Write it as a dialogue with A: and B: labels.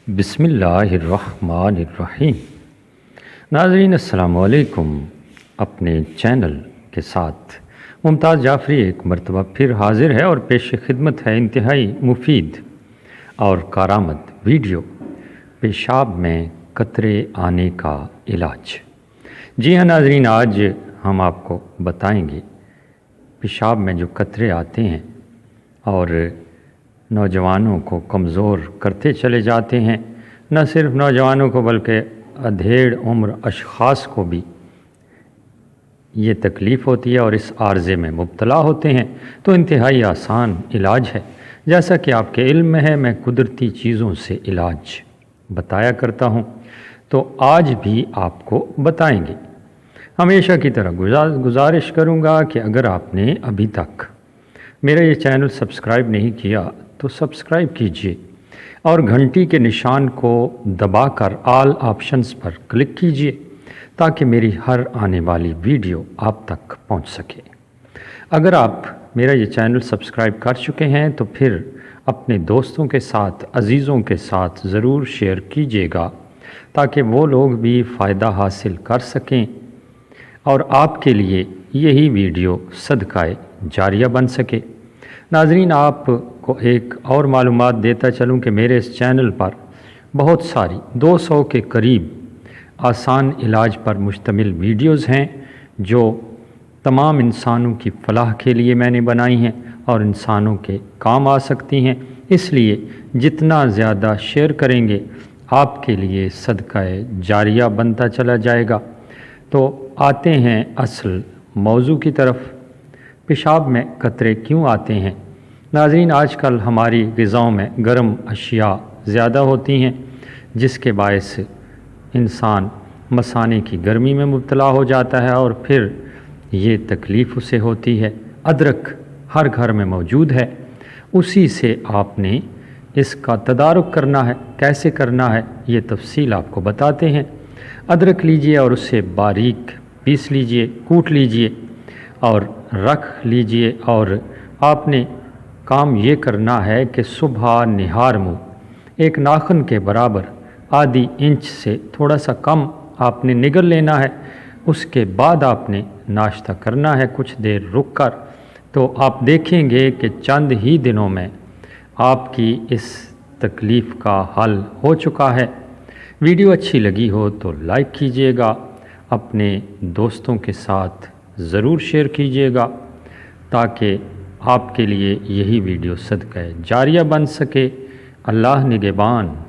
A: बिस्मिल्लाहिर्रहमानिर्रहीम। नाज़रीन अस्सलामु अलैकुम। अपने चैनल के साथ मुमताज़ जाफ़री एक मरतबा फिर हाज़िर है और पेश खिदमत है इंतहाई मुफीद और कारामद वीडियो पेशाब में कतरे आने का इलाज। जी हाँ नाज़रीन, आज हम आपको बताएंगे पेशाब में जो कतरे आते हैं और नौजवानों को कमज़ोर करते चले जाते हैं, न सिर्फ नौजवानों को बल्कि अधेड़ उम्र अशख़ास को भी ये तकलीफ़ होती है और इस आर्ज़े में मुब्तला होते हैं। तो इंतहाई आसान इलाज है। जैसा कि आपके इल्म में है, मैं कुदरती चीज़ों से इलाज बताया करता हूँ, तो आज भी आपको बताएंगे। हमेशा की तरह गुजारिश करूँगा कि अगर आपने अभी तक मेरा ये चैनल सब्सक्राइब नहीं किया तो सब्सक्राइब कीजिए और घंटी के निशान को दबाकर ऑल ऑप्शंस पर क्लिक कीजिए ताकि मेरी हर आने वाली वीडियो आप तक पहुंच सके। अगर आप मेरा ये चैनल सब्सक्राइब कर चुके हैं तो फिर अपने दोस्तों के साथ, अज़ीज़ों के साथ ज़रूर शेयर कीजिएगा ताकि वो लोग भी फ़ायदा हासिल कर सकें और आपके लिए यही वीडियो सदकाए जारिया बन सके। नाज़रीन, आपको एक और मालूमात देता चलूँ कि मेरे इस चैनल पर बहुत सारी 200 के करीब आसान इलाज पर मुश्तमिल वीडियोज़ हैं जो तमाम इंसानों की फ़लाह के लिए मैंने बनाई हैं और इंसानों के काम आ सकती हैं। इसलिए जितना ज़्यादा शेयर करेंगे आपके लिए सदकाए जारिया बनता चला जाएगा। तो आते हैं असल मौजू की तरफ। पेशाब में कतरे क्यों आते हैं? नाज़रीन, आजकल हमारी ग़िज़ाओं में गर्म अशिया ज़्यादा होती हैं जिसके बायस इंसान मसाने की गर्मी में मुब्तला हो जाता है और फिर ये तकलीफ़ उसे होती है। अदरक हर घर में मौजूद है, उसी से आपने इसका तदारुक करना है। कैसे करना है ये तफसील आपको बताते हैं। अदरक लीजिए और उसे बारीक पीस लीजिए, कूट लीजिए और रख लीजिए। और आपने काम ये करना है कि सुबह निहार मुँह एक नाखून के बराबर आधी इंच से थोड़ा सा कम आपने निगल लेना है। उसके बाद आपने नाश्ता करना है कुछ देर रुक कर। तो आप देखेंगे कि चंद ही दिनों में आपकी इस तकलीफ़ का हल हो चुका है। वीडियो अच्छी लगी हो तो लाइक कीजिएगा, अपने दोस्तों के साथ ज़रूर शेयर कीजिएगा ताकि आपके लिए यही वीडियो सदका जारिया बन सके। अल्लाह निगहबान।